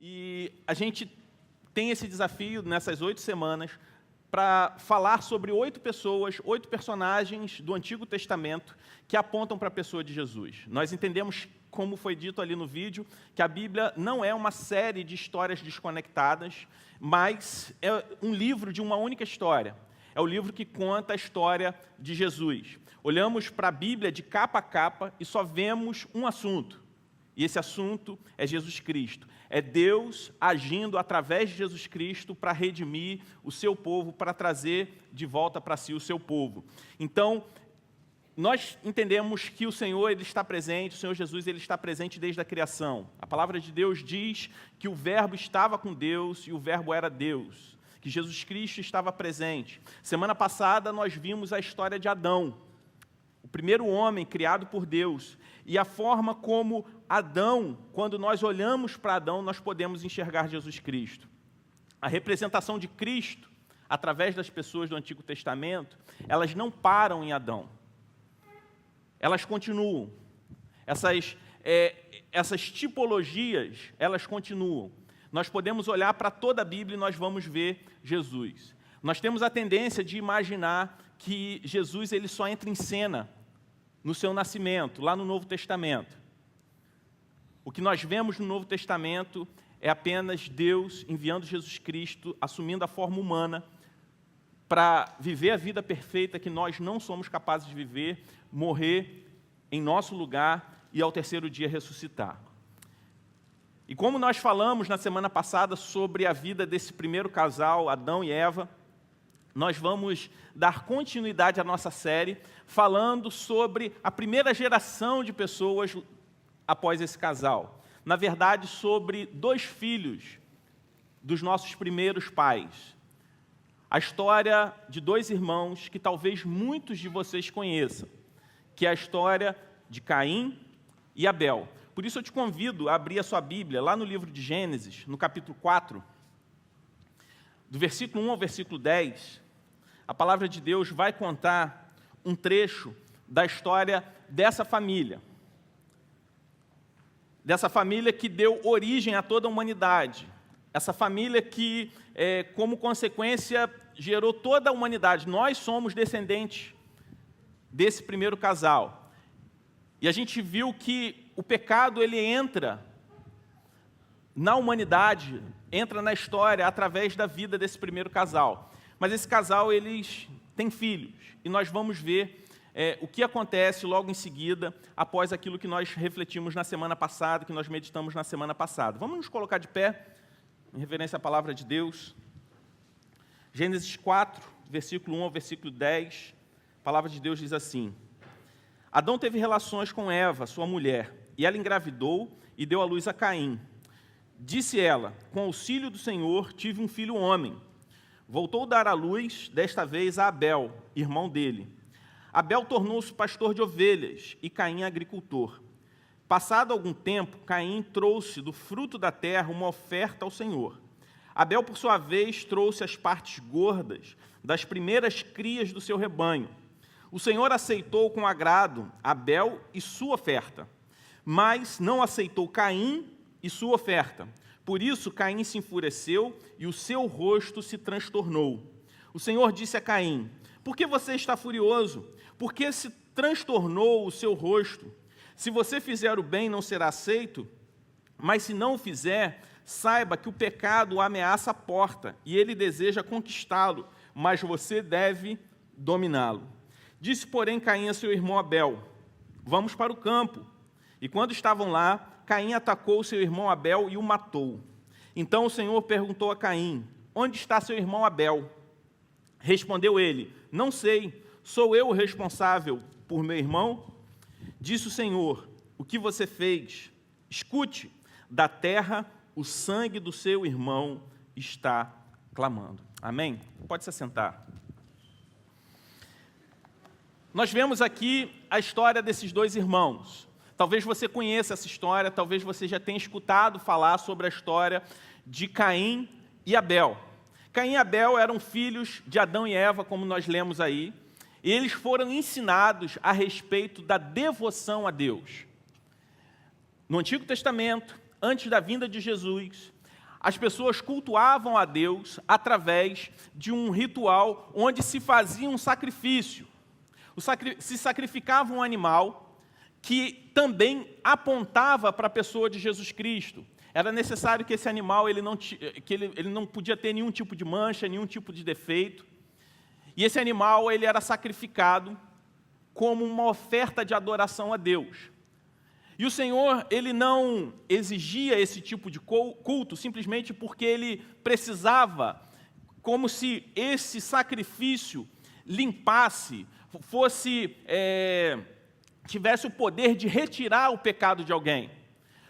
E a gente tem esse desafio nessas 8 semanas para falar sobre 8 pessoas, 8 personagens do Antigo Testamento que apontam para a pessoa de Jesus. Nós entendemos, como foi dito ali no vídeo, que a Bíblia não é uma série de histórias desconectadas, mas é um livro de uma única história. É o livro que conta a história de Jesus. Olhamos para a Bíblia de capa a capa e só vemos um assunto. E esse assunto é Jesus Cristo. É Deus agindo através de Jesus Cristo para redimir o seu povo, para trazer de volta para si o seu povo. Então, nós entendemos que o Senhor ele está presente, o Senhor Jesus ele está presente desde a criação. A palavra de Deus diz que o Verbo estava com Deus e o Verbo era Deus, que Jesus Cristo estava presente. Semana passada nós vimos a história de Adão, o primeiro homem criado por Deus, e a forma como Adão, quando nós olhamos para Adão, nós podemos enxergar Jesus Cristo. A representação de Cristo, através das pessoas do Antigo Testamento, elas não param em Adão. Elas continuam. Essas tipologias, elas continuam. Nós podemos olhar para toda a Bíblia e nós vamos ver Jesus. Nós temos a tendência de imaginar que Jesus ele só entra em cena no seu nascimento, lá no Novo Testamento. O que nós vemos no Novo Testamento é apenas Deus enviando Jesus Cristo, assumindo a forma humana, para viver a vida perfeita que nós não somos capazes de viver, morrer em nosso lugar e ao terceiro dia ressuscitar. E como nós falamos na semana passada sobre a vida desse primeiro casal, Adão e Eva, nós vamos dar continuidade à nossa série, falando sobre a primeira geração de pessoas após esse casal. Na verdade, sobre 2 filhos dos nossos primeiros pais. A história de 2 irmãos que talvez muitos de vocês conheçam, que é a história de Caim e Abel. Por isso eu te convido a abrir a sua Bíblia, lá no livro de Gênesis, no capítulo 4, do versículo 1 ao versículo 10, a palavra de Deus vai contar um trecho da história dessa família que deu origem a toda a humanidade, essa família que, como consequência, gerou toda a humanidade. Nós somos descendentes desse primeiro casal. E a gente viu que o pecado ele entra na humanidade, entra na história através da vida desse primeiro casal. Mas esse casal, eles têm filhos, e nós vamos ver o que acontece logo em seguida, após aquilo que nós refletimos na semana passada, que nós meditamos na semana passada. Vamos nos colocar de pé, em reverência à palavra de Deus. Gênesis 4, versículo 1 ao versículo 10, a palavra de Deus diz assim: Adão teve relações com Eva, sua mulher, e ela engravidou e deu à luz a Caim. Disse ela: com auxílio do Senhor tive um filho homem. Voltou a dar à luz, desta vez a Abel, irmão dele. Abel tornou-se pastor de ovelhas e Caim agricultor. Passado algum tempo, Caim trouxe do fruto da terra uma oferta ao Senhor. Abel, por sua vez, trouxe as partes gordas das primeiras crias do seu rebanho. O Senhor aceitou com agrado Abel e sua oferta, mas não aceitou Caim e sua oferta. Por isso, Caim se enfureceu e o seu rosto se transtornou. O Senhor disse a Caim: por que você está furioso? Por que se transtornou o seu rosto? Se você fizer o bem, não será aceito, mas se não o fizer, saiba que o pecado o ameaça a porta, e ele deseja conquistá-lo, mas você deve dominá-lo. Disse, porém, Caim a seu irmão Abel: vamos para o campo. E quando estavam lá, Caim atacou seu irmão Abel e o matou. Então o Senhor perguntou a Caim: onde está seu irmão Abel? Respondeu ele: não sei, sou eu o responsável por meu irmão? Disse o Senhor: o que você fez? Escute, da terra o sangue do seu irmão está clamando. Amém? Pode se assentar. Nós vemos aqui a história desses 2 irmãos. Talvez você conheça essa história, talvez você já tenha escutado falar sobre a história de Caim e Abel. Caim e Abel eram filhos de Adão e Eva, como nós lemos aí, e eles foram ensinados a respeito da devoção a Deus. No Antigo Testamento, antes da vinda de Jesus, as pessoas cultuavam a Deus através de um ritual onde se fazia um sacrifício. Se sacrificava um animal que também apontava para a pessoa de Jesus Cristo. Era necessário que esse animal ele não podia ter nenhum tipo de mancha, nenhum tipo de defeito. E esse animal ele era sacrificado como uma oferta de adoração a Deus. E o Senhor ele não exigia esse tipo de culto simplesmente porque ele precisava, como se esse sacrifício limpasse, tivesse o poder de retirar o pecado de alguém.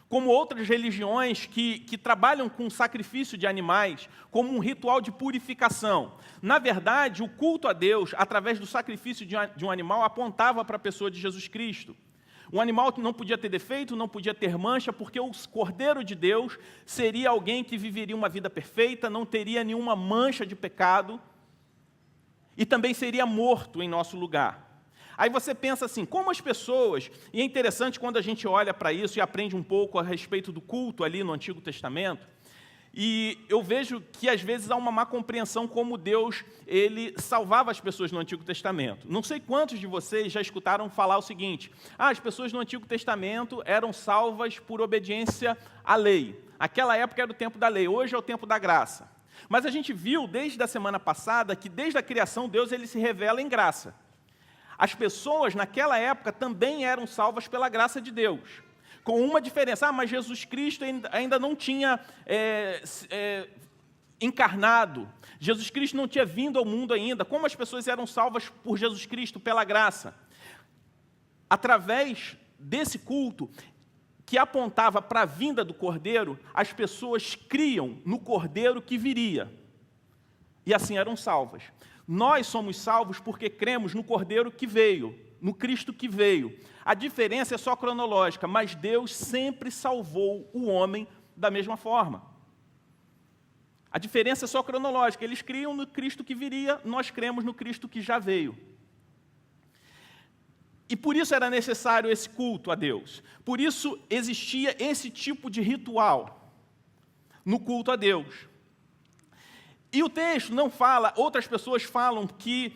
Como outras religiões que trabalham com sacrifício de animais, como um ritual de purificação. Na verdade, o culto a Deus, através do sacrifício de um animal, apontava para a pessoa de Jesus Cristo. Um animal que não podia ter defeito, não podia ter mancha, porque o Cordeiro de Deus seria alguém que viveria uma vida perfeita, não teria nenhuma mancha de pecado, e também seria morto em nosso lugar. Aí você pensa assim, como as pessoas, e é interessante quando a gente olha para isso e aprende um pouco a respeito do culto ali no Antigo Testamento, e eu vejo que às vezes há uma má compreensão como Deus ele salvava as pessoas no Antigo Testamento. Não sei quantos de vocês já escutaram falar o seguinte, as pessoas no Antigo Testamento eram salvas por obediência à lei. Aquela época era o tempo da lei, hoje é o tempo da graça. Mas a gente viu desde a semana passada que desde a criação Deus ele se revela em graça. As pessoas naquela época também eram salvas pela graça de Deus, com uma diferença, mas Jesus Cristo ainda não tinha encarnado, Jesus Cristo não tinha vindo ao mundo ainda. Como as pessoas eram salvas por Jesus Cristo pela graça? Através desse culto, que apontava para a vinda do Cordeiro, as pessoas criam no Cordeiro que viria, e assim eram salvas. Nós somos salvos porque cremos no Cordeiro que veio, no Cristo que veio. A diferença é só cronológica, mas Deus sempre salvou o homem da mesma forma. A diferença é só cronológica, eles criam no Cristo que viria, nós cremos no Cristo que já veio. E por isso era necessário esse culto a Deus. Por isso existia esse tipo de ritual no culto a Deus. E o texto não fala, outras pessoas falam que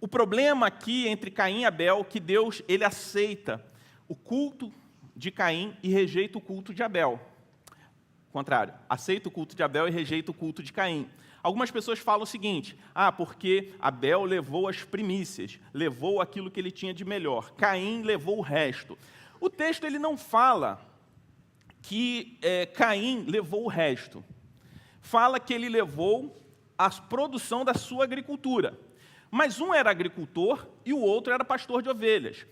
o problema aqui entre Caim e Abel, que Deus ele aceita o culto de Caim e rejeita o culto de Abel. Contrário, aceita o culto de Abel e rejeita o culto de Caim. Algumas pessoas falam o seguinte, porque Abel levou as primícias, levou aquilo que ele tinha de melhor, Caim levou o resto. O texto ele não fala que Caim levou o resto. Fala que ele levou a produção da sua agricultura. Mas um era agricultor e o outro era pastor de ovelhas.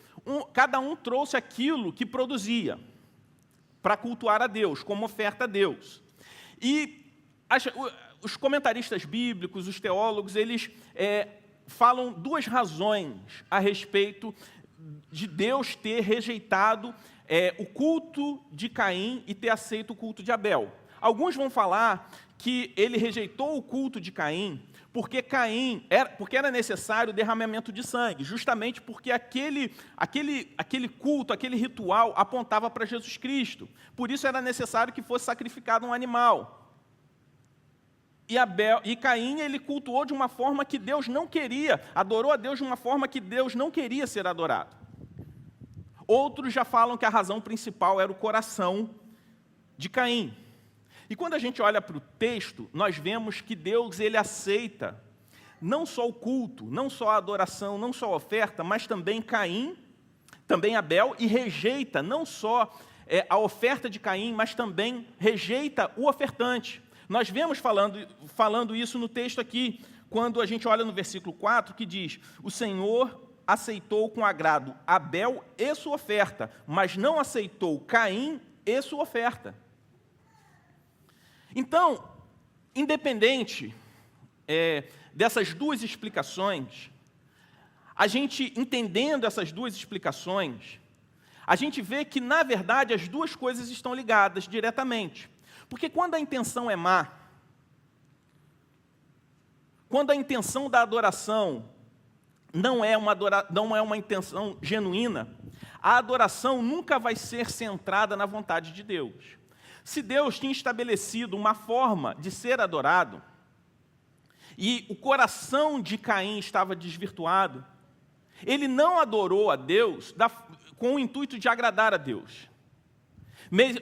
Cada um trouxe aquilo que produzia para cultuar a Deus, como oferta a Deus. E os comentaristas bíblicos, os teólogos, eles falam duas razões a respeito de Deus ter rejeitado o culto de Caim e ter aceito o culto de Abel. Alguns vão falar que ele rejeitou o culto de Caim porque porque era necessário o derramamento de sangue, justamente porque aquele culto, aquele ritual apontava para Jesus Cristo. Por isso era necessário que fosse sacrificado um animal. E Caim, ele cultuou de uma forma que Deus não queria, adorou a Deus de uma forma que Deus não queria ser adorado. Outros já falam que a razão principal era o coração de Caim. E quando a gente olha para o texto, nós vemos que Deus ele aceita não só o culto, não só a adoração, não só a oferta, mas também Caim, também Abel, e rejeita não só a oferta de Caim, mas também rejeita o ofertante. Nós vemos falando isso no texto aqui, quando a gente olha no versículo 4, que diz, o Senhor aceitou com agrado Abel e sua oferta, mas não aceitou Caim e sua oferta. Então, independente dessas duas explicações, a gente entendendo essas duas explicações, a gente vê que, na verdade, as duas coisas estão ligadas diretamente. Porque quando a intenção é má, quando a intenção da adoração não é uma intenção genuína, a adoração nunca vai ser centrada na vontade de Deus. Se Deus tinha estabelecido uma forma de ser adorado, e o coração de Caim estava desvirtuado, ele não adorou a Deus com o intuito de agradar a Deus.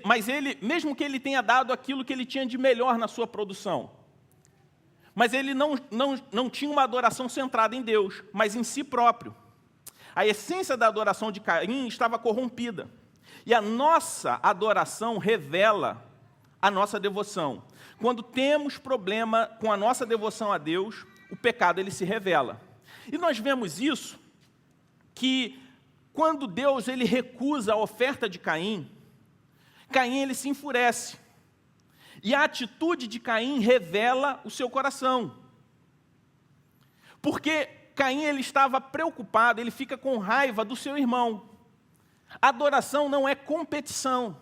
Mas mesmo que ele tenha dado aquilo que ele tinha de melhor na sua produção, mas ele não tinha uma adoração centrada em Deus, mas em si próprio. A essência da adoração de Caim estava corrompida. E a nossa adoração revela a nossa devoção. Quando temos problema com a nossa devoção a Deus, o pecado ele se revela. E nós vemos isso, que quando Deus ele recusa a oferta de Caim, Caim ele se enfurece. E a atitude de Caim revela o seu coração. Porque Caim ele estava preocupado, ele fica com raiva do seu irmão. Adoração não é competição.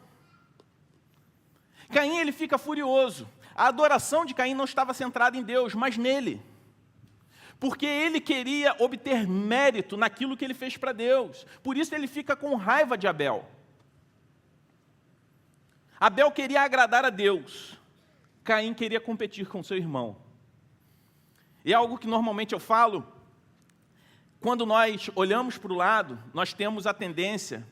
Caim ele fica furioso. A adoração de Caim não estava centrada em Deus, mas nele. Porque ele queria obter mérito naquilo que ele fez para Deus. Por isso ele fica com raiva de Abel. Abel queria agradar a Deus. Caim queria competir com seu irmão. E é algo que normalmente eu falo, quando nós olhamos para o lado, nós temos a tendência,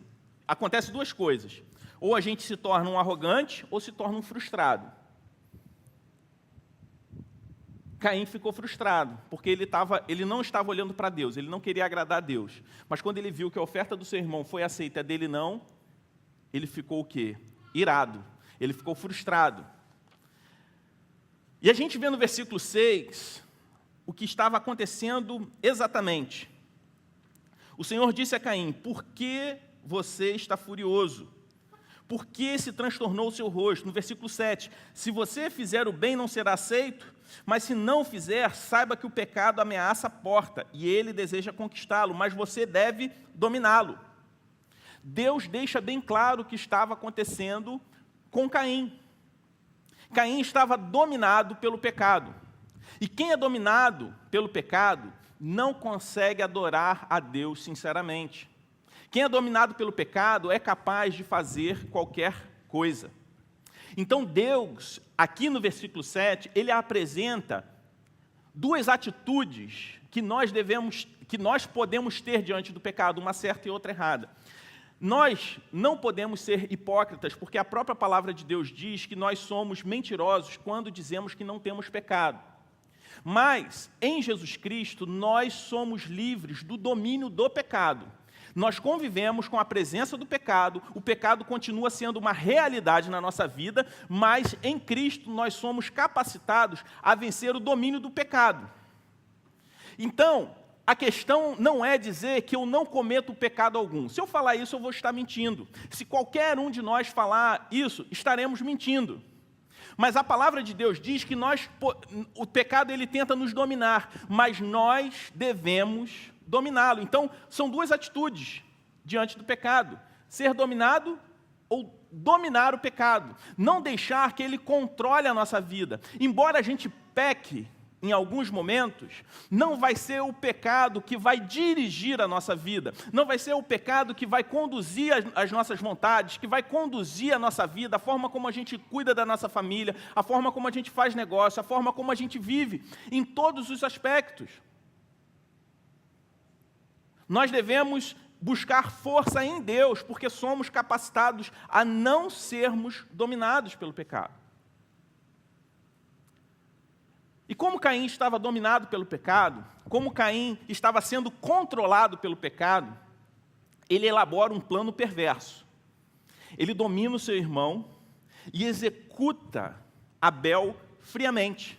acontece duas coisas. Ou a gente se torna um arrogante, ou se torna um frustrado. Caim ficou frustrado, porque ele não estava olhando para Deus, ele não queria agradar a Deus. Mas quando ele viu que a oferta do seu irmão foi aceita, a dele não, ele ficou o quê? Irado. Ele ficou frustrado. E a gente vê no versículo 6 o que estava acontecendo exatamente. O Senhor disse a Caim: por que você está furioso? Por que se transtornou o seu rosto? No versículo 7, se você fizer o bem, não será aceito, mas se não fizer, saiba que o pecado ameaça a porta, e ele deseja conquistá-lo, mas você deve dominá-lo. Deus deixa bem claro o que estava acontecendo com Caim. Caim estava dominado pelo pecado. E quem é dominado pelo pecado não consegue adorar a Deus sinceramente. Quem é dominado pelo pecado é capaz de fazer qualquer coisa. Então Deus, aqui no versículo 7, ele apresenta duas atitudes que nós podemos ter diante do pecado, uma certa e outra errada. Nós não podemos ser hipócritas, porque a própria palavra de Deus diz que nós somos mentirosos quando dizemos que não temos pecado. Mas, em Jesus Cristo, nós somos livres do domínio do pecado. Nós convivemos com a presença do pecado, o pecado continua sendo uma realidade na nossa vida, mas em Cristo nós somos capacitados a vencer o domínio do pecado. Então, a questão não é dizer que eu não cometo pecado algum. Se eu falar isso, eu vou estar mentindo. Se qualquer um de nós falar isso, estaremos mentindo. Mas a palavra de Deus diz que o pecado ele tenta nos dominar, mas nós devemos dominá-lo. Então, são duas atitudes diante do pecado: ser dominado ou dominar o pecado. Não deixar que ele controle a nossa vida. Embora a gente peque em alguns momentos, não vai ser o pecado que vai dirigir a nossa vida, não vai ser o pecado que vai conduzir as nossas vontades, que vai conduzir a nossa vida, a forma como a gente cuida da nossa família, a forma como a gente faz negócio, a forma como a gente vive, em todos os aspectos. Nós devemos buscar força em Deus, porque somos capacitados a não sermos dominados pelo pecado. E como Caim estava dominado pelo pecado, como Caim estava sendo controlado pelo pecado, ele elabora um plano perverso. Ele domina o seu irmão e executa Abel friamente.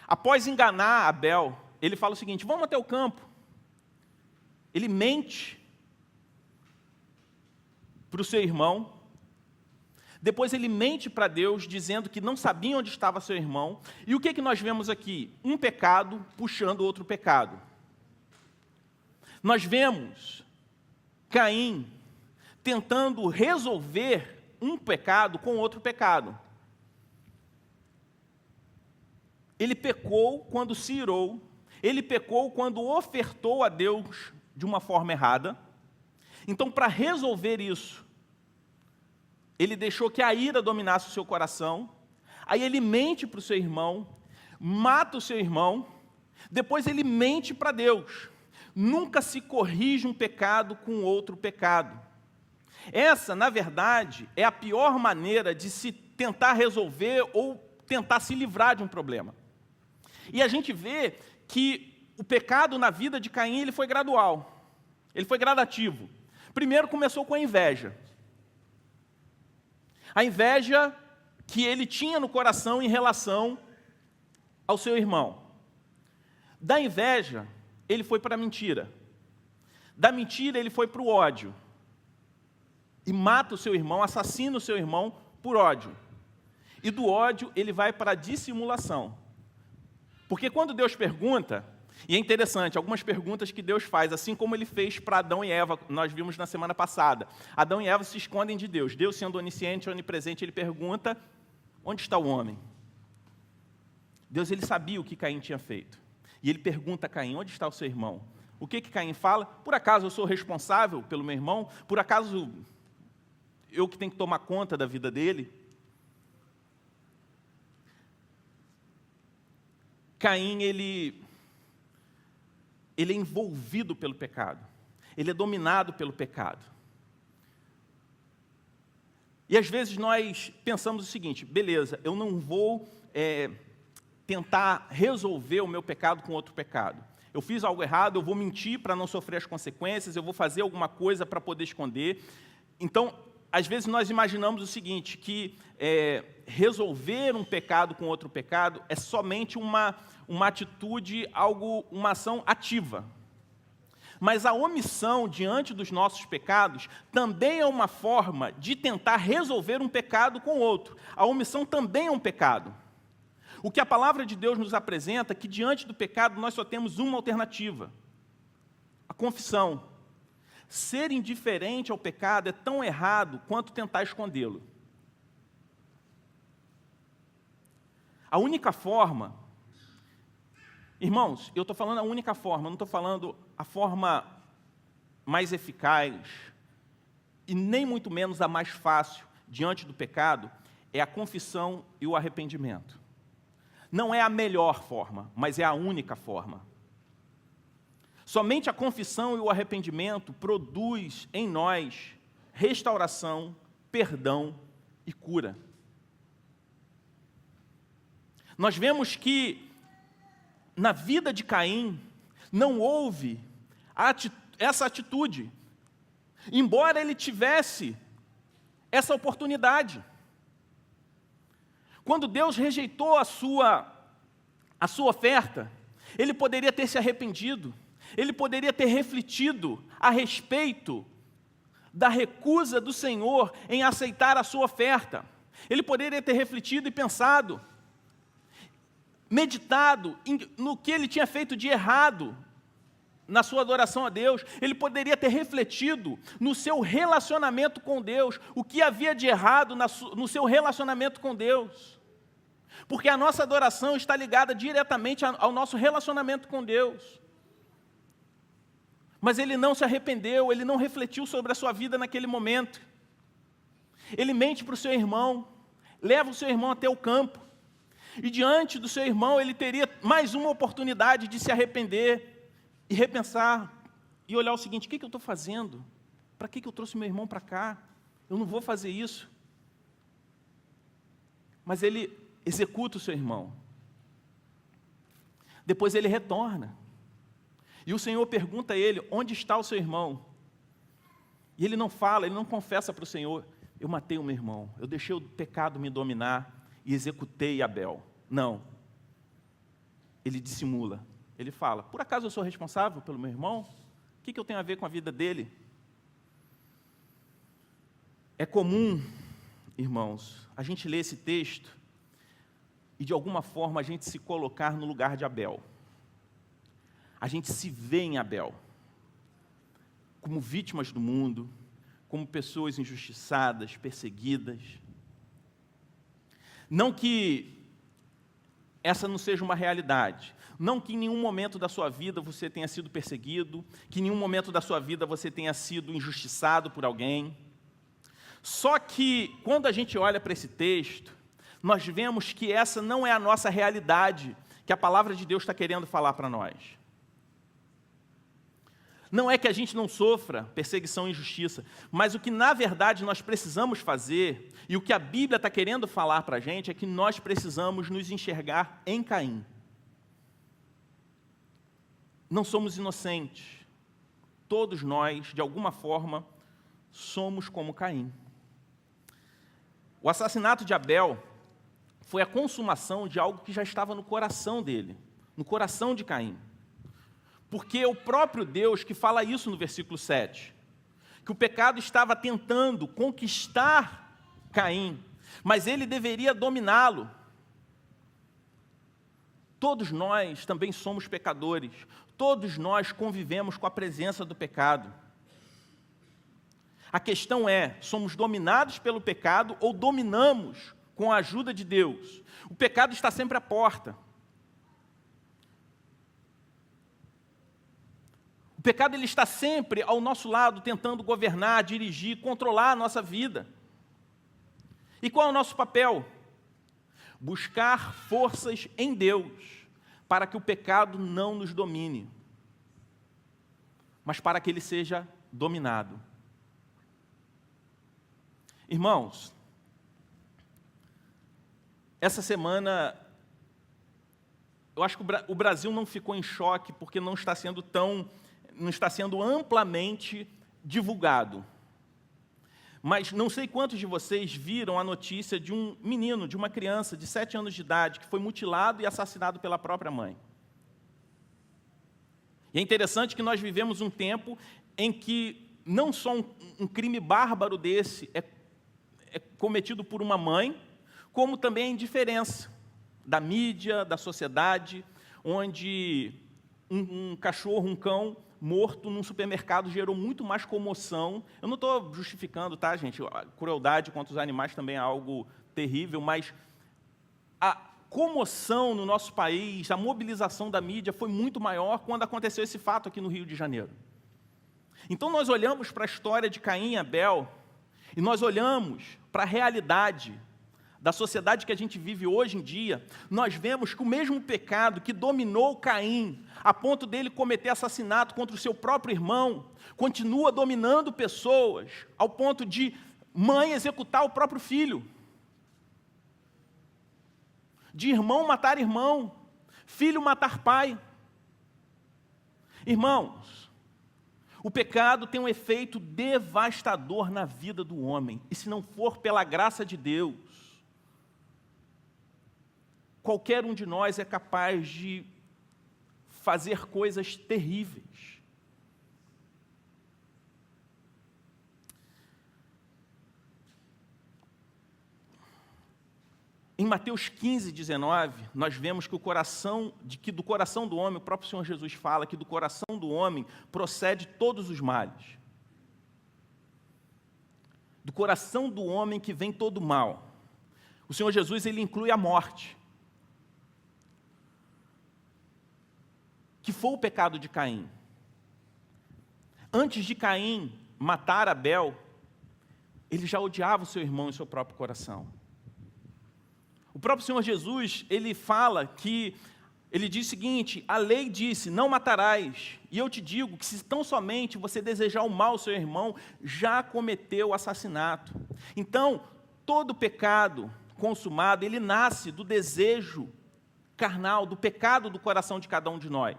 Após enganar Abel, ele fala o seguinte: vamos até o campo. Ele mente para o seu irmão. Depois ele mente para Deus, dizendo que não sabia onde estava seu irmão. E o que nós vemos aqui? Um pecado puxando outro pecado. Nós vemos Caim tentando resolver um pecado com outro pecado. Ele pecou quando se irou. Ele pecou quando ofertou a Deus de uma forma errada. Então, para resolver isso, ele deixou que a ira dominasse o seu coração, aí ele mente para o seu irmão, mata o seu irmão, depois ele mente para Deus. Nunca se corrige um pecado com outro pecado. Essa, na verdade, é a pior maneira de se tentar resolver ou tentar se livrar de um problema. E a gente vê que o pecado na vida de Caim ele foi gradual, ele foi gradativo. Primeiro começou com a inveja. A inveja que ele tinha no coração em relação ao seu irmão. Da inveja, ele foi para a mentira. Da mentira, ele foi para o ódio. E mata o seu irmão, assassina o seu irmão por ódio. E do ódio, ele vai para a dissimulação. Porque quando Deus pergunta, e é interessante, algumas perguntas que Deus faz, assim como ele fez para Adão e Eva, nós vimos na semana passada. Adão e Eva se escondem de Deus. Deus, sendo onisciente, onipresente, ele pergunta, onde está o homem? Deus, ele sabia o que Caim tinha feito. E ele pergunta a Caim, onde está o seu irmão? O que Caim fala? Por acaso eu sou responsável pelo meu irmão? Por acaso eu que tenho que tomar conta da vida dele? Caim, ele é envolvido pelo pecado. Ele é dominado pelo pecado. E às vezes nós pensamos o seguinte, beleza, eu não vou tentar resolver o meu pecado com outro pecado. Eu fiz algo errado, eu vou mentir para não sofrer as consequências, eu vou fazer alguma coisa para poder esconder. Então, às vezes nós imaginamos o seguinte, que resolver um pecado com outro pecado é somente uma atitude, uma ação ativa. Mas a omissão diante dos nossos pecados também é uma forma de tentar resolver um pecado com outro. A omissão também é um pecado. O que a palavra de Deus nos apresenta é que diante do pecado nós só temos uma alternativa, a confissão. Ser indiferente ao pecado é tão errado quanto tentar escondê-lo. A única forma, irmãos, eu estou falando a única forma, não estou falando a forma mais eficaz e nem muito menos a mais fácil diante do pecado, é a confissão e o arrependimento. Não é a melhor forma, mas é a única forma. Somente a confissão e o arrependimento produz em nós restauração, perdão e cura. Nós vemos que na vida de Caim não houve essa atitude, embora ele tivesse essa oportunidade. Quando Deus rejeitou a sua oferta, ele poderia ter se arrependido, ele poderia ter refletido a respeito da recusa do Senhor em aceitar a sua oferta. Ele poderia ter refletido e pensado, meditado no que ele tinha feito de errado na sua adoração a Deus. Ele poderia ter refletido no seu relacionamento com Deus, o que havia de errado no seu relacionamento com Deus. Porque a nossa adoração está ligada diretamente ao nosso relacionamento com Deus. Mas ele não se arrependeu, ele não refletiu sobre a sua vida naquele momento. Ele mente para o seu irmão, leva o seu irmão até o campo. E diante do seu irmão, ele teria mais uma oportunidade de se arrepender e repensar e olhar o seguinte, o que eu estou fazendo? Para que eu trouxe meu irmão para cá? Eu não vou fazer isso. Mas ele executa o seu irmão. Depois ele retorna. E o Senhor pergunta a ele, onde está o seu irmão? E ele não fala, ele não confessa para o Senhor, eu matei o meu irmão, eu deixei o pecado me dominar e executei Abel. Não. Ele dissimula. Ele fala, por acaso eu sou responsável pelo meu irmão? O que eu tenho a ver com a vida dele? É comum, irmãos, a gente ler esse texto e de alguma forma a gente se colocar no lugar de Abel. A gente se vê em Abel, como vítimas do mundo, como pessoas injustiçadas, perseguidas. Não que essa não seja uma realidade, não que em nenhum momento da sua vida você tenha sido perseguido, que em nenhum momento da sua vida você tenha sido injustiçado por alguém. Só que, quando a gente olha para esse texto, nós vemos que essa não é a nossa realidade, que a palavra de Deus está querendo falar para nós. Não é que a gente não sofra perseguição e injustiça, mas o que na verdade nós precisamos fazer, e o que a Bíblia está querendo falar para a gente, é que nós precisamos nos enxergar em Caim. Não somos inocentes. Todos nós, de alguma forma, somos como Caim. O assassinato de Abel foi a consumação de algo que já estava no coração dele, no coração de Caim. Porque é o próprio Deus que fala isso no versículo 7, que o pecado estava tentando conquistar Caim, mas ele deveria dominá-lo. Todos nós também somos pecadores, todos nós convivemos com a presença do pecado. A questão é, somos dominados pelo pecado ou dominamos com a ajuda de Deus? O pecado está sempre à porta. O pecado ele está sempre ao nosso lado, tentando governar, dirigir, controlar a nossa vida. E qual é o nosso papel? Buscar forças em Deus, para que o pecado não nos domine, mas para que ele seja dominado. Irmãos, essa semana, eu acho que o Brasil não ficou em choque, porque não está sendo amplamente divulgado. Mas não sei quantos de vocês viram a notícia de um menino, de uma criança de 7 anos de idade, que foi mutilado e assassinado pela própria mãe. E é interessante que nós vivemos um tempo em que não só um crime bárbaro desse é cometido por uma mãe, como também a indiferença da mídia, da sociedade, onde um cachorro, um cão morto num supermercado gerou muito mais comoção. Eu não estou justificando, tá, gente? A crueldade contra os animais também é algo terrível, mas a comoção no nosso país, a mobilização da mídia foi muito maior quando aconteceu esse fato aqui no Rio de Janeiro. Então nós olhamos para a história de Caim e Abel, e nós olhamos para a realidade da sociedade que a gente vive hoje em dia, nós vemos que o mesmo pecado que dominou Caim, a ponto dele cometer assassinato contra o seu próprio irmão, continua dominando pessoas, ao ponto de mãe executar o próprio filho, de irmão matar irmão, filho matar pai. Irmãos, o pecado tem um efeito devastador na vida do homem, e se não for pela graça de Deus, qualquer um de nós é capaz de fazer coisas terríveis. Em Mateus 15, 19, nós vemos que do coração do homem, o próprio Senhor Jesus fala que do coração do homem procede todos os males. Do coração do homem que vem todo o mal. O Senhor Jesus, ele inclui a morte, que foi o pecado de Caim. Antes de Caim matar Abel, ele já odiava o seu irmão em seu próprio coração. O próprio Senhor Jesus, ele fala que, ele diz o seguinte: a lei disse, não matarás, e eu te digo que se tão somente você desejar o mal ao seu irmão, já cometeu o assassinato. Então, todo pecado consumado, ele nasce do desejo carnal, do pecado do coração de cada um de nós.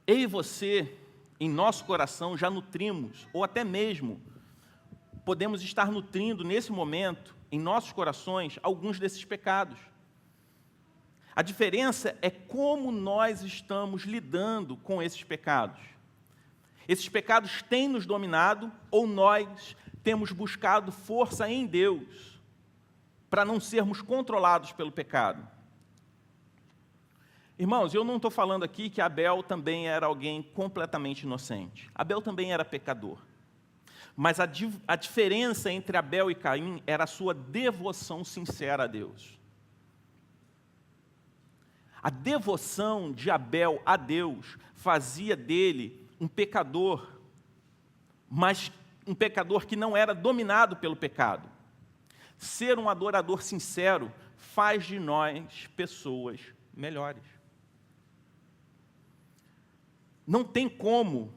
Eu e você, em nosso coração, já nutrimos, ou até mesmo podemos estar nutrindo nesse momento, em nossos corações, alguns desses pecados. A diferença é como nós estamos lidando com esses pecados. Esses pecados têm nos dominado, ou nós temos buscado força em Deus para não sermos controlados pelo pecado. Irmãos, eu não estou falando aqui que Abel também era alguém completamente inocente. Abel também era pecador. Mas a diferença entre Abel e Caim era a sua devoção sincera a Deus. A devoção de Abel a Deus fazia dele um pecador mas um pecador que não era dominado pelo pecado. Ser um adorador sincero faz de nós pessoas melhores. Não tem como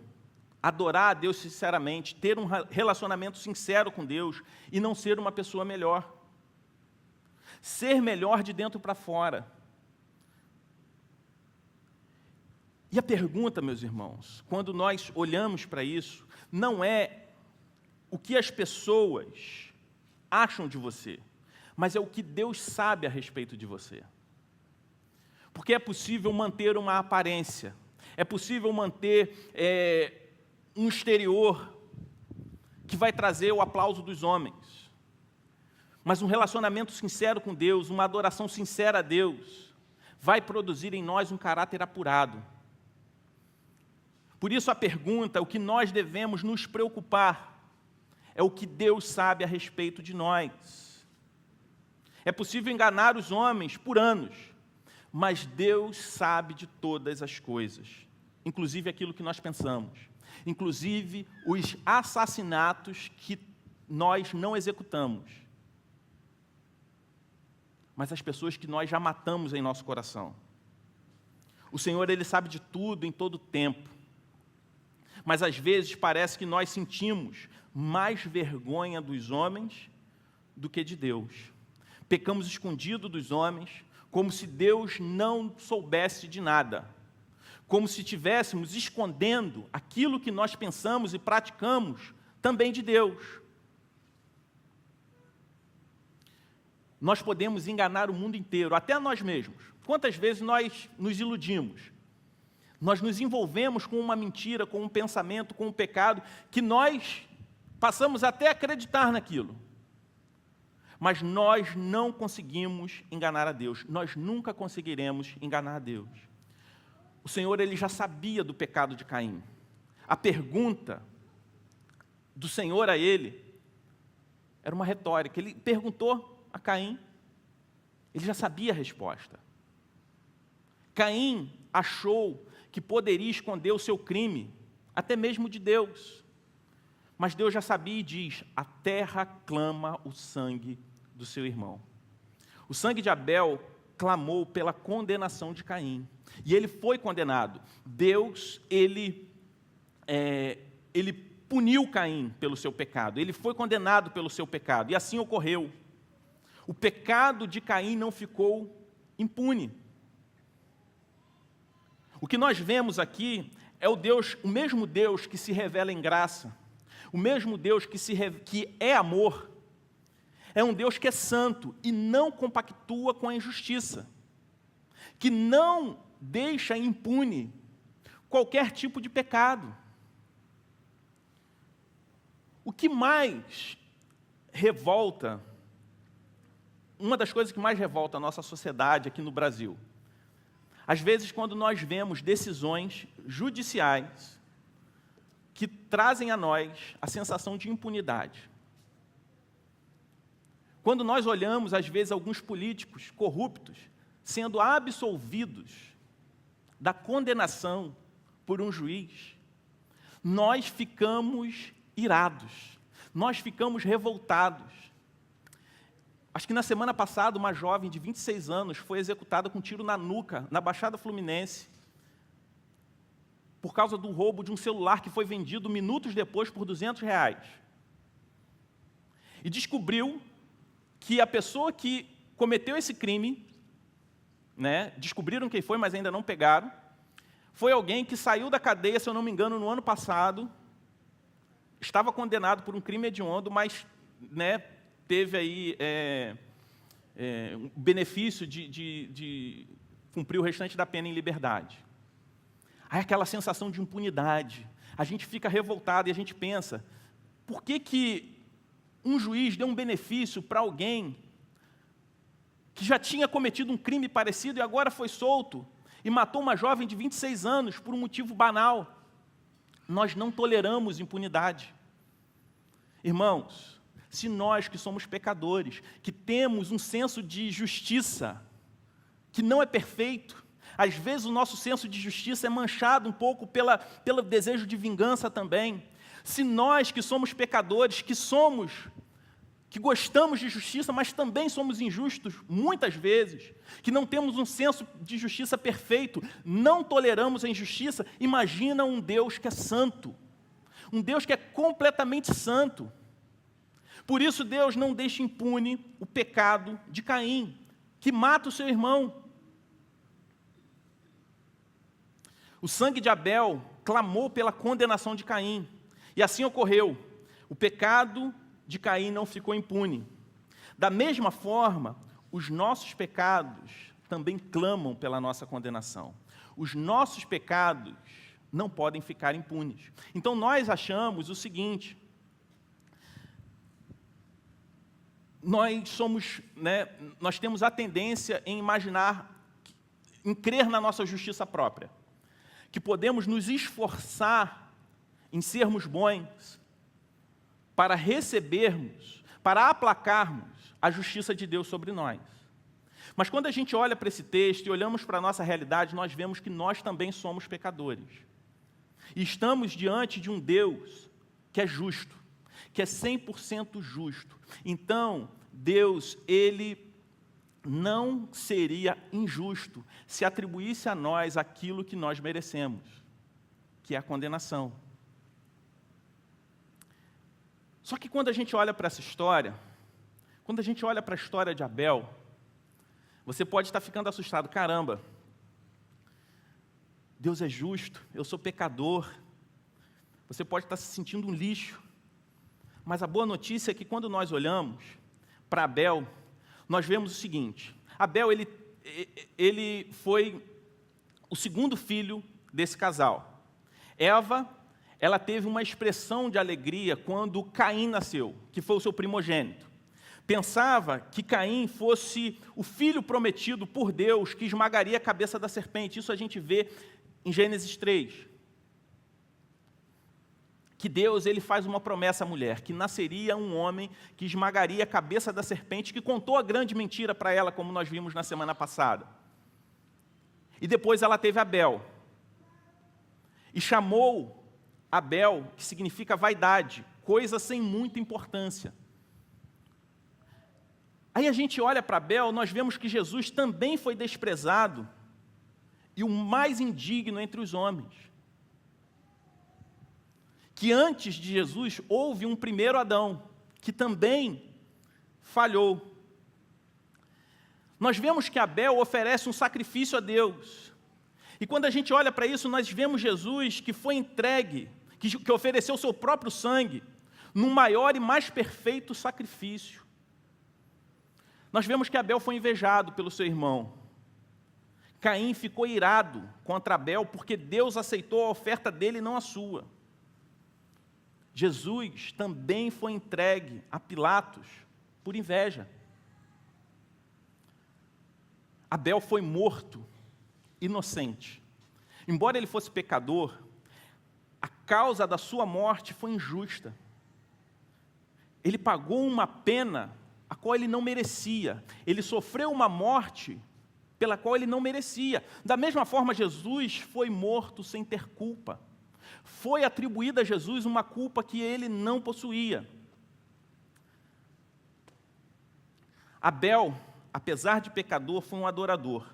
adorar a Deus sinceramente, ter um relacionamento sincero com Deus e não ser uma pessoa melhor. Ser melhor de dentro para fora. E a pergunta, meus irmãos, quando nós olhamos para isso, não é o que as pessoas acham de você, mas é o que Deus sabe a respeito de você. Porque é possível manter uma aparência, é possível manter um exterior que vai trazer o aplauso dos homens. Mas um relacionamento sincero com Deus, uma adoração sincera a Deus, vai produzir em nós um caráter apurado. Por isso a pergunta, o que nós devemos nos preocupar, é o que Deus sabe a respeito de nós. É possível enganar os homens por anos, mas Deus sabe de todas as coisas, inclusive aquilo que nós pensamos, inclusive os assassinatos que nós não executamos, mas as pessoas que nós já matamos em nosso coração. O Senhor, Ele sabe de tudo em todo tempo, mas às vezes parece que nós sentimos mais vergonha dos homens do que de Deus. Pecamos escondido dos homens, como se Deus não soubesse de nada, como se estivéssemos escondendo aquilo que nós pensamos e praticamos também de Deus. Nós podemos enganar o mundo inteiro, até nós mesmos. Quantas vezes nós nos iludimos? Nós nos envolvemos com uma mentira, com um pensamento, com um pecado, que nós passamos até a acreditar naquilo. Mas nós não conseguimos enganar a Deus. Nós nunca conseguiremos enganar a Deus. O Senhor, Ele já sabia do pecado de Caim. A pergunta do Senhor a ele era uma retórica. Ele perguntou a Caim, ele já sabia a resposta. Caim achou que poderia esconder o seu crime, até mesmo de Deus. Mas Deus já sabia e diz, a terra clama o sangue do seu irmão. O sangue de Abel clamou pela condenação de Caim. E ele foi condenado. Deus, ele puniu Caim pelo seu pecado. Ele foi condenado pelo seu pecado. E assim ocorreu. O pecado de Caim não ficou impune. O que nós vemos aqui é o mesmo Deus que se revela em graça, o mesmo Deus que é amor, é um Deus que é santo e não compactua com a injustiça, que não deixa impune qualquer tipo de pecado. O que mais revolta, uma das coisas que mais revolta a nossa sociedade aqui no Brasil, às vezes, quando nós vemos decisões judiciais que trazem a nós a sensação de impunidade. Quando nós olhamos, às vezes, alguns políticos corruptos sendo absolvidos da condenação por um juiz, nós ficamos irados, nós ficamos revoltados. Acho que na semana passada, uma jovem de 26 anos foi executada com um tiro na nuca, na Baixada Fluminense, por causa do roubo de um celular que foi vendido minutos depois por R$200. E descobriu que a pessoa que cometeu esse crime, descobriram quem foi, mas ainda não pegaram, foi alguém que saiu da cadeia, se eu não me engano, no ano passado, estava condenado por um crime hediondo, mas teve aí um benefício de cumprir o restante da pena em liberdade. Aí aquela sensação de impunidade, a gente fica revoltado e a gente pensa, por que um juiz deu um benefício para alguém que já tinha cometido um crime parecido e agora foi solto e matou uma jovem de 26 anos por um motivo banal? Nós não toleramos impunidade. Irmãos, se nós que somos pecadores, que temos um senso de justiça, que não é perfeito, às vezes o nosso senso de justiça é manchado um pouco pelo desejo de vingança também, Se nós que somos pecadores, que gostamos de justiça, mas também somos injustos muitas vezes, que não temos um senso de justiça perfeito, não toleramos a injustiça, imagina um Deus que é santo, um Deus que é completamente santo. Por isso Deus não deixa impune o pecado de Caim, que mata o seu irmão. O sangue de Abel clamou pela condenação de Caim, e assim ocorreu. O pecado de Caim não ficou impune. Da mesma forma, os nossos pecados também clamam pela nossa condenação. Os nossos pecados não podem ficar impunes. Então nós achamos o seguinte: nós temos a tendência em imaginar, em crer na nossa justiça própria, que podemos nos esforçar em sermos bons para recebermos, para aplacarmos a justiça de Deus sobre nós. Mas quando a gente olha para esse texto e olhamos para a nossa realidade, nós vemos que nós também somos pecadores. E estamos diante de um Deus que é justo, que é 100% justo. Então, Deus, Ele não seria injusto se atribuísse a nós aquilo que nós merecemos, que é a condenação. Só que quando a gente olha para essa história, quando a gente olha para a história de Abel, você pode estar ficando assustado. Caramba, Deus é justo, eu sou pecador. Você pode estar se sentindo um lixo. Mas a boa notícia é que quando nós olhamos para Abel, nós vemos o seguinte: Abel, ele foi o segundo filho desse casal. Eva, ela teve uma expressão de alegria quando Caim nasceu, que foi o seu primogênito. Pensava que Caim fosse o filho prometido por Deus, que esmagaria a cabeça da serpente. Isso a gente vê em Gênesis 3. Que Deus, ele faz uma promessa à mulher, que nasceria um homem que esmagaria a cabeça da serpente, que contou a grande mentira para ela, como nós vimos na semana passada. E depois ela teve Abel. E chamou Abel, que significa vaidade, coisa sem muita importância. Aí a gente olha para Abel, nós vemos que Jesus também foi desprezado e o mais indigno entre os homens. Que antes de Jesus houve um primeiro Adão, que também falhou. Nós vemos que Abel oferece um sacrifício a Deus. E quando a gente olha para isso, nós vemos Jesus que foi entregue, que ofereceu o seu próprio sangue, no maior e mais perfeito sacrifício. Nós vemos que Abel foi invejado pelo seu irmão. Caim ficou irado contra Abel, porque Deus aceitou a oferta dele e não a sua. Jesus também foi entregue a Pilatos por inveja. Abel foi morto inocente. Embora ele fosse pecador, a causa da sua morte foi injusta. Ele pagou uma pena a qual ele não merecia. Ele sofreu uma morte pela qual ele não merecia. Da mesma forma, Jesus foi morto sem ter culpa. Foi atribuída a Jesus uma culpa que ele não possuía. Abel, apesar de pecador, foi um adorador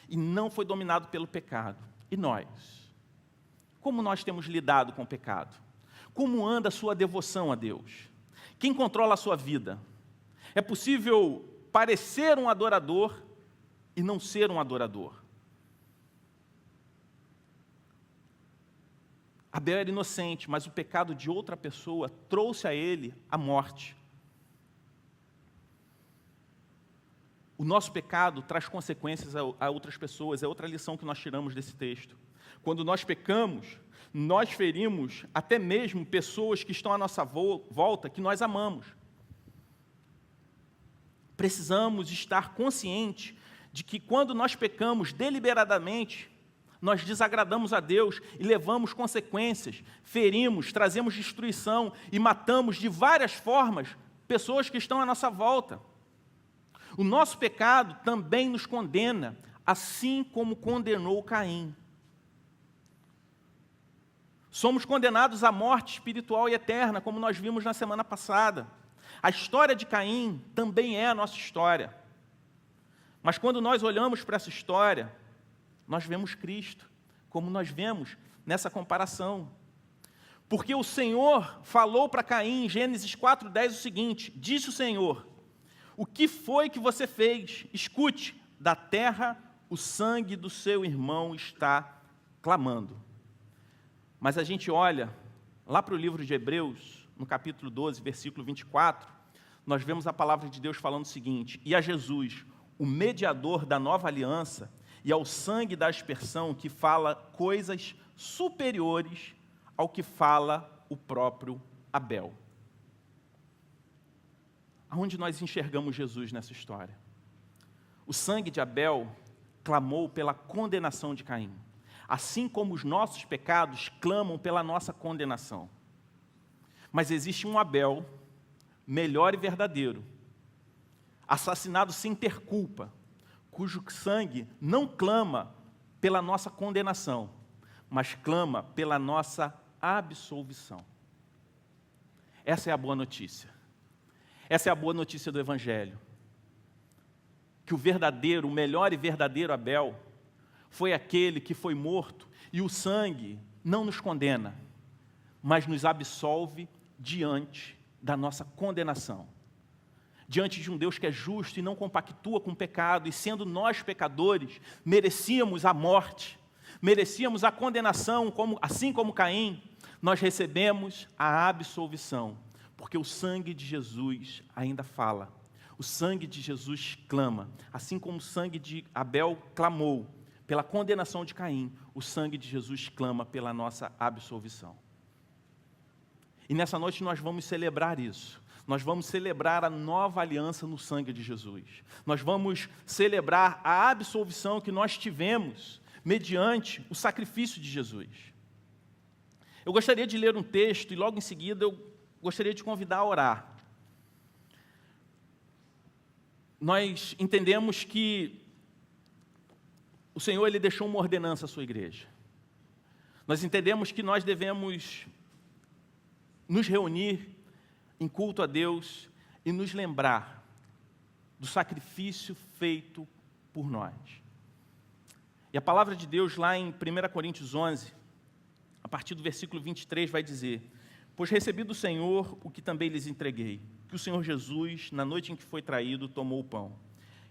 e não foi dominado pelo pecado. E nós? Como nós temos lidado com o pecado? Como anda a sua devoção a Deus? Quem controla a sua vida? É possível parecer um adorador e não ser um adorador. Abel era inocente, mas o pecado de outra pessoa trouxe a ele a morte. O nosso pecado traz consequências a outras pessoas, é outra lição que nós tiramos desse texto. Quando nós pecamos, nós ferimos até mesmo pessoas que estão à nossa volta, que nós amamos. Precisamos estar conscientes de que quando nós pecamos deliberadamente, nós desagradamos a Deus e levamos consequências, ferimos, trazemos destruição e matamos de várias formas pessoas que estão à nossa volta. O nosso pecado também nos condena, assim como condenou Caim. Somos condenados à morte espiritual e eterna, como nós vimos na semana passada. A história de Caim também é a nossa história. Mas quando nós olhamos para essa história, nós vemos Cristo, como nós vemos nessa comparação. Porque o Senhor falou para Caim, em Gênesis 4:10, o seguinte: disse o Senhor, o que foi que você fez? Escute, da terra o sangue do seu irmão está clamando. Mas a gente olha lá para o livro de Hebreus, no capítulo 12, versículo 24, nós vemos a palavra de Deus falando o seguinte: e a Jesus, o mediador da nova aliança, e ao sangue da aspersão, que fala coisas superiores ao que fala o próprio Abel. Aonde nós enxergamos Jesus nessa história? O sangue de Abel clamou pela condenação de Caim, assim como os nossos pecados clamam pela nossa condenação. Mas existe um Abel melhor e verdadeiro, assassinado sem ter culpa, cujo sangue não clama pela nossa condenação, mas clama pela nossa absolvição. Essa é a boa notícia. Essa é a boa notícia do Evangelho. Que o verdadeiro, o melhor e verdadeiro Abel foi aquele que foi morto e o sangue não nos condena, mas nos absolve diante da nossa condenação. Diante de um Deus que é justo e não compactua com o pecado, e sendo nós pecadores, merecíamos a morte, merecíamos a condenação, assim como Caim, nós recebemos a absolvição, porque o sangue de Jesus ainda fala, o sangue de Jesus clama, assim como o sangue de Abel clamou pela condenação de Caim, o sangue de Jesus clama pela nossa absolvição. E nessa noite nós vamos celebrar isso. Nós vamos celebrar a nova aliança no sangue de Jesus. Nós vamos celebrar a absolvição que nós tivemos mediante o sacrifício de Jesus. Eu gostaria de ler um texto e logo em seguida eu gostaria de convidar a orar. Nós entendemos que o Senhor ele deixou uma ordenança à sua igreja. Nós entendemos que nós devemos nos reunir em culto a Deus e nos lembrar do sacrifício feito por nós. E a palavra de Deus lá em 1 Coríntios 11, a partir do versículo 23, vai dizer: pois recebi do Senhor o que também lhes entreguei, que o Senhor Jesus, na noite em que foi traído, tomou o pão,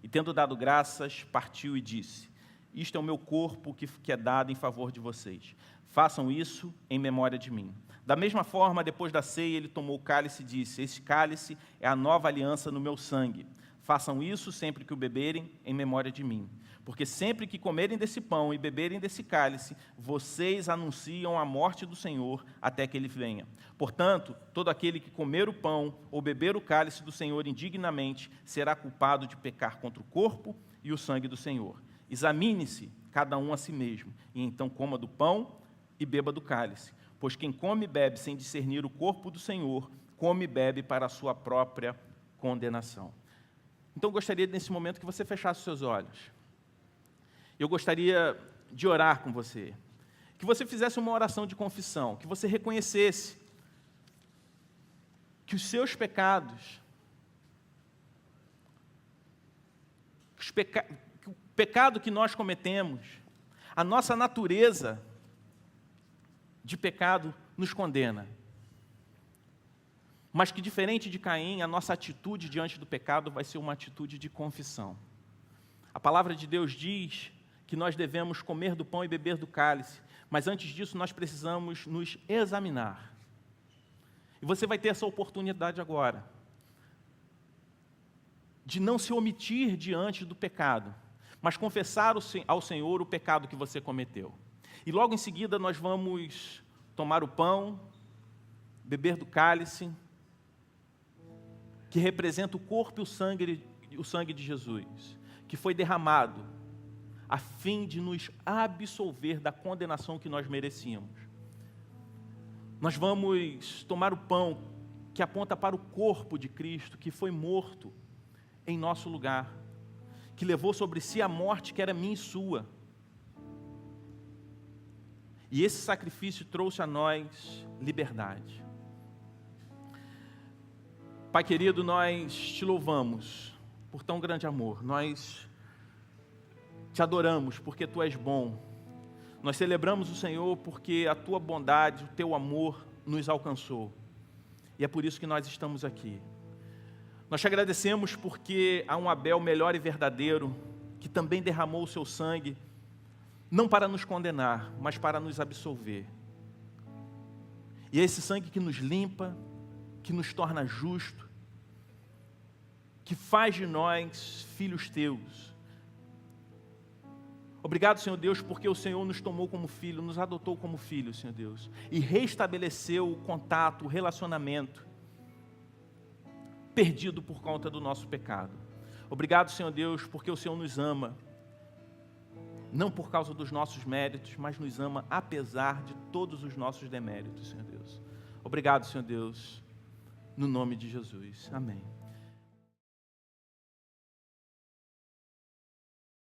e tendo dado graças, partiu e disse: isto é o meu corpo que é dado em favor de vocês. Façam isso em memória de mim. Da mesma forma, depois da ceia, ele tomou o cálice e disse: este cálice é a nova aliança no meu sangue. Façam isso sempre que o beberem em memória de mim. Porque sempre que comerem desse pão e beberem desse cálice, vocês anunciam a morte do Senhor até que ele venha. Portanto, todo aquele que comer o pão ou beber o cálice do Senhor indignamente será culpado de pecar contra o corpo e o sangue do Senhor. Examine-se cada um a si mesmo, e então coma do pão e beba do cálice. Pois quem come e bebe sem discernir o corpo do Senhor, come e bebe para a sua própria condenação. Então, eu gostaria, nesse momento, que você fechasse os seus olhos. Eu gostaria de orar com você. Que você fizesse uma oração de confissão, que você reconhecesse que os seus pecados, que o pecado que nós cometemos, a nossa natureza de pecado nos condena. Mas que, diferente de Caim, a nossa atitude diante do pecado vai ser uma atitude de confissão. A palavra de Deus diz que nós devemos comer do pão e beber do cálice, mas antes disso nós precisamos nos examinar. E você vai ter essa oportunidade agora, de não se omitir diante do pecado, mas confessar ao Senhor o pecado que você cometeu. E logo em seguida nós vamos tomar o pão, beber do cálice, que representa o corpo e o sangue de Jesus, que foi derramado a fim de nos absolver da condenação que nós merecíamos. Nós vamos tomar o pão, que aponta para o corpo de Cristo, que foi morto em nosso lugar, que levou sobre si a morte que era minha e sua. E esse sacrifício trouxe a nós liberdade. Pai querido, nós te louvamos por tão grande amor. Nós te adoramos porque tu és bom. Nós celebramos o Senhor porque a tua bondade, o teu amor nos alcançou. E é por isso que nós estamos aqui. Nós te agradecemos porque há um Abel melhor e verdadeiro, que também derramou o seu sangue, não para nos condenar, mas para nos absolver. E é esse sangue que nos limpa, que nos torna justo, que faz de nós filhos teus. Obrigado, Senhor Deus, porque o Senhor nos tomou como filho, nos adotou como filho, Senhor Deus, e restabeleceu o contato, o relacionamento perdido por conta do nosso pecado. Obrigado, Senhor Deus, porque o Senhor nos ama, não por causa dos nossos méritos, mas nos ama apesar de todos os nossos deméritos, Senhor Deus. Obrigado, Senhor Deus, no nome de Jesus. Amém.